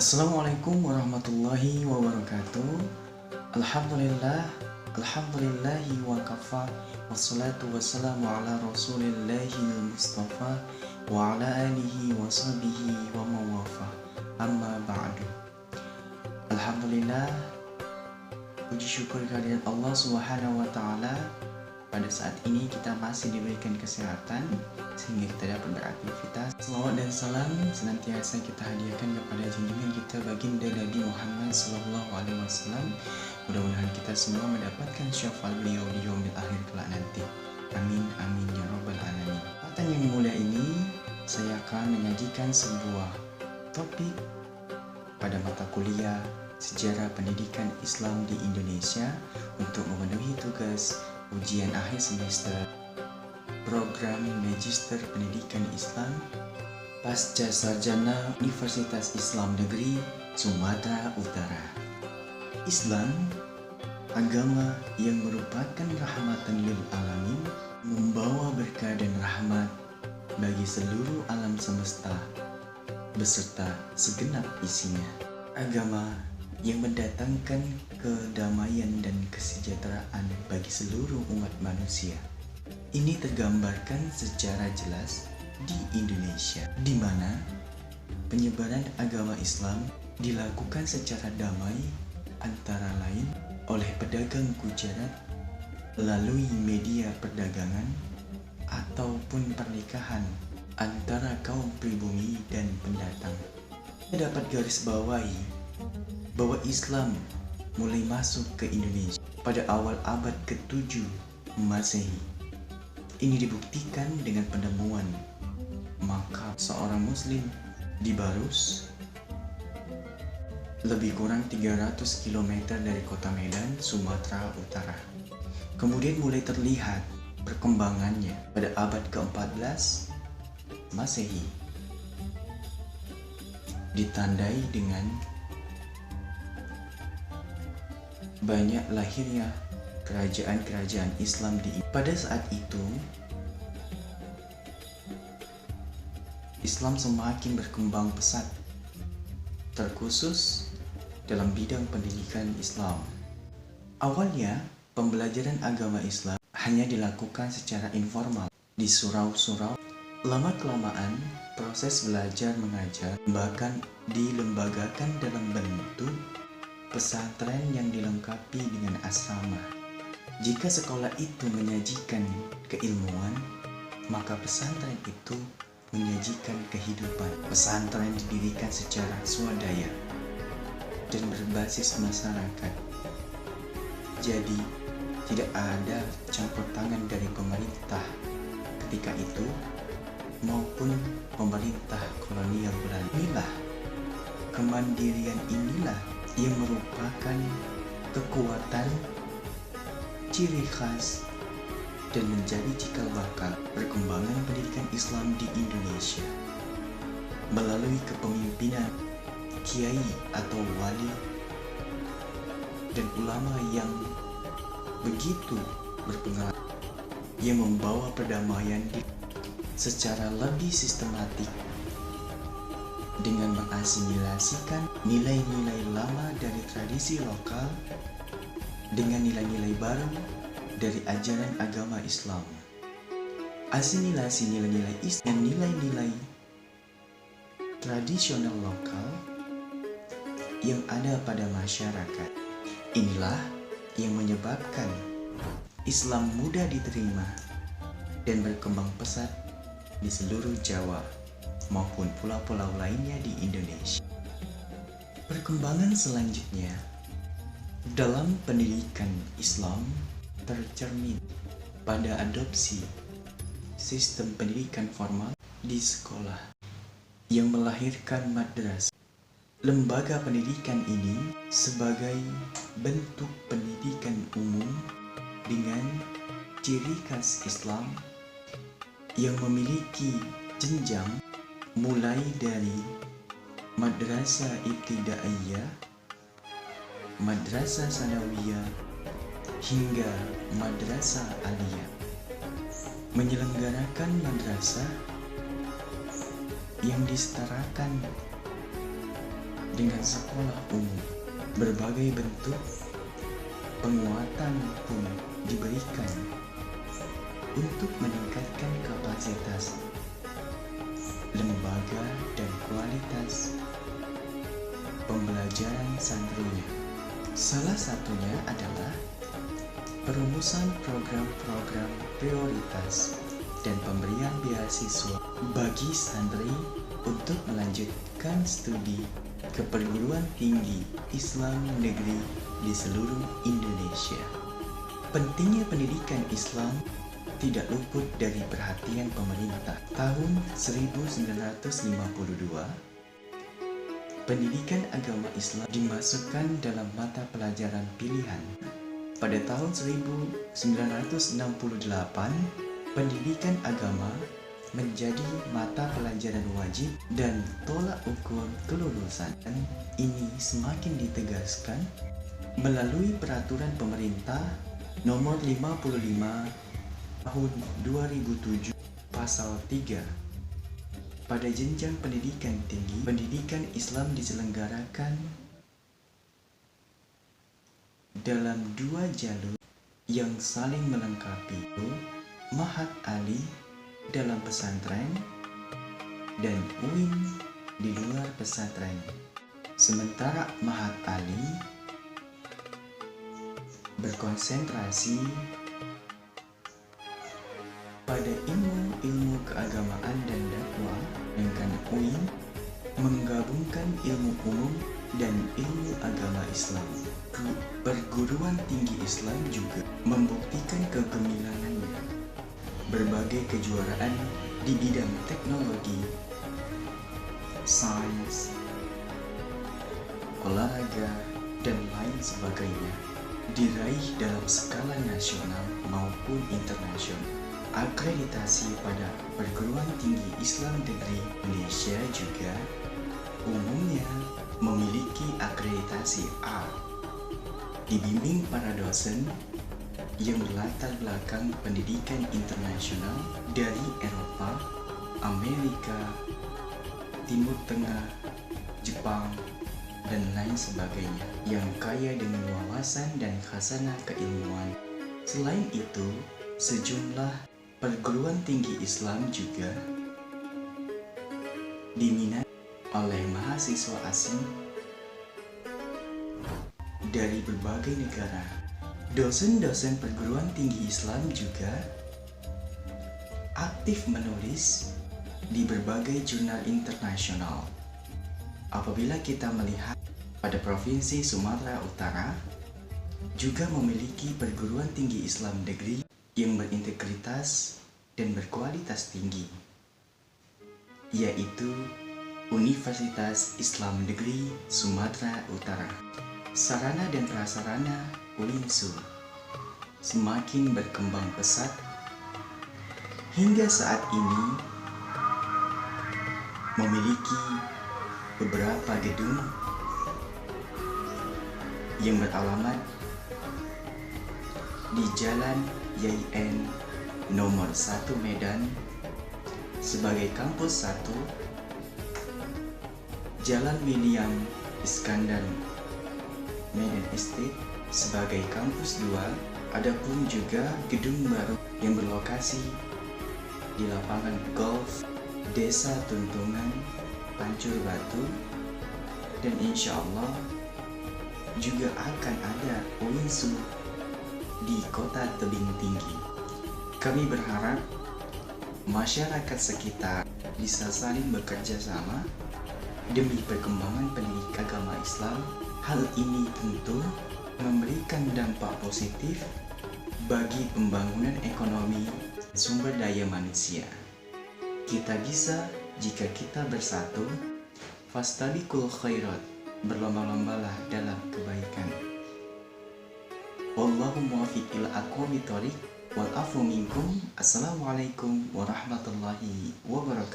Assalamualaikum warahmatullahi wabarakatuh. Alhamdulillah, alhamdulillahi wa kafa, wassalatu wassalamu ala rasulillahil mustafa wa ala alihi wa sahbihi wa mawafa. Amma ba'du. Alhamdulillah, puji syukur kehadirat Allah Subhanahu wa taala. Pada saat ini kita masih diberikan kesehatan sehingga kita dapat beraktivitas. Selawat dan salam senantiasa kita hadiahkan kepada junjungan kita baginda Nabi Muhammad SAW. Mudah-mudahan kita semua mendapatkan syafaat beliau di yaumil akhir kelak nanti. Amin amin ya rabbal alamin. Kesempatan yang mulia ini saya akan menyajikan sebuah topik pada mata kuliah Sejarah Pendidikan Islam di Indonesia untuk memenuhi tugas ujian akhir semester program Magister Pendidikan Islam Pasca Sarjana Universitas Islam Negeri Sumatera Utara. Islam, agama yang merupakan rahmatan lil alamin, membawa berkah dan rahmat bagi seluruh alam semesta beserta segenap isinya. Agama yang mendatangkan kedamaian dan kesejahteraan bagi seluruh umat manusia. Ini tergambarkan secara jelas di Indonesia, di mana penyebaran agama Islam dilakukan secara damai antara lain oleh pedagang Gujarat melalui media perdagangan ataupun pernikahan antara kaum pribumi dan pendatang. Kita dapat garis bawahi bahwa Islam mulai masuk ke Indonesia pada awal abad ke-7 Masehi. Ini dibuktikan dengan penemuan makam seorang muslim di Barus, lebih kurang 300 km dari kota Medan, Sumatera Utara. Kemudian mulai terlihat perkembangannya pada abad ke-14 Masehi, ditandai dengan banyak lahirnya kerajaan-kerajaan Islam di pada saat itu. Islam semakin berkembang pesat, terkhusus dalam bidang pendidikan Islam. Awalnya, pembelajaran agama Islam hanya dilakukan secara informal di surau-surau. Lama-kelamaan, proses belajar mengajar bahkan dilembagakan dalam bentuk pesantren yang dilengkapi dengan asrama. Jika sekolah itu menyajikan keilmuan, maka pesantren itu menyajikan kehidupan. Pesantren didirikan secara swadaya dan berbasis masyarakat. Jadi, tidak ada campur tangan dari pemerintah ketika itu maupun pemerintah kolonial Belanda. Inilah kemandirian inilah yang merupakan kekuatan, ciri khas, dan menjadi cikal bakal perkembangan pendidikan Islam di Indonesia melalui kepemimpinan kiai atau wali dan ulama yang begitu berpengalaman, yang membawa perdamaian secara lebih sistematik dengan mengasimilasikan nilai-nilai lama dari tradisi lokal dengan nilai-nilai baru dari ajaran agama Islam. Asimilasi nilai-nilai Islam dan nilai-nilai tradisional lokal yang ada pada masyarakat. Inilah yang menyebabkan Islam mudah diterima dan berkembang pesat di seluruh Jawa maupun pulau-pulau lainnya di Indonesia. Perkembangan selanjutnya dalam pendidikan Islam tercermin pada adopsi sistem pendidikan formal di sekolah yang melahirkan madrasah. Lembaga pendidikan ini sebagai bentuk pendidikan umum dengan ciri khas Islam yang memiliki jenjang mulai dari madrasah ibtidaiyah, madrasah sanawiyah, hingga madrasah aliyah. Menyelenggarakan madrasah yang disetarakan dengan sekolah umum. Berbagai bentuk penguatan pun diberikan untuk meningkatkan kapasitas lembaga dan kualitas pembelajaran santrinya. Salah satunya adalah perumusan program-program prioritas dan pemberian beasiswa bagi santri untuk melanjutkan studi ke perguruan tinggi Islam negeri di seluruh Indonesia. Pentingnya pendidikan Islam tidak luput dari perhatian pemerintah. Tahun 1952, pendidikan agama Islam dimasukkan dalam mata pelajaran pilihan. Pada tahun 1968, pendidikan agama menjadi mata pelajaran wajib dan tolak ukur kelulusan ini semakin ditegaskan melalui peraturan pemerintah nomor 55 tahun 2007 pasal 3. Pada jenjang pendidikan tinggi, pendidikan Islam diselenggarakan dalam dua jalur yang saling melengkapi, Ma'had Ali dalam pesantren dan UIN di luar pesantren. Sementara Ma'had Ali berkonsentrasi pada ilmu keagamaan dan dakwah, sedangkan UIN menggabungkan ilmu umum dan ilmu agama Islam. Perguruan tinggi Islam juga membuktikan kegemilangannya. Berbagai kejuaraan di bidang teknologi, sains, olahraga, dan lain sebagainya diraih dalam skala nasional maupun internasional. Akreditasi pada perguruan tinggi Islam negeri Indonesia juga umumnya memiliki akreditasi A, dibimbing para dosen yang berlatar belakang pendidikan internasional dari Eropa, Amerika, Timur Tengah, Jepang, dan lain sebagainya, yang kaya dengan wawasan dan khazanah keilmuan. Selain itu, sejumlah perguruan tinggi Islam juga diminati oleh mahasiswa asing dari berbagai negara. Dosen-dosen perguruan tinggi Islam juga aktif menulis di berbagai jurnal internasional. Apabila kita melihat pada Provinsi Sumatera Utara, juga memiliki perguruan tinggi Islam negeri yang berintegritas dan berkualitas tinggi, yaitu Universitas Islam Negeri Sumatera Utara. Sarana dan prasarana UINSU semakin berkembang pesat hingga saat ini memiliki beberapa gedung yang beralamat di Jalan YN nomor 1 Medan sebagai kampus 1, Jalan William Iskandar Medan Estate sebagai kampus 2. Adapun juga gedung baru yang berlokasi di lapangan golf Desa Tuntungan, Pancur Batu, dan insya Allah juga akan ada UINSU di Kota Tebing Tinggi. Kami berharap masyarakat sekitar bisa saling bekerja sama demi perkembangan pendidikan agama Islam. Hal ini tentu memberikan dampak positif bagi pembangunan ekonomi sumber daya manusia. Kita bisa jika kita bersatu, fastabiqul khairat, berlomba-lombalah dalam kebaikan. Wallahu muwaffiq ila aqwamit thoriq wal afu minkum. Assalamualaikum warahmatullahi wabarakatuh.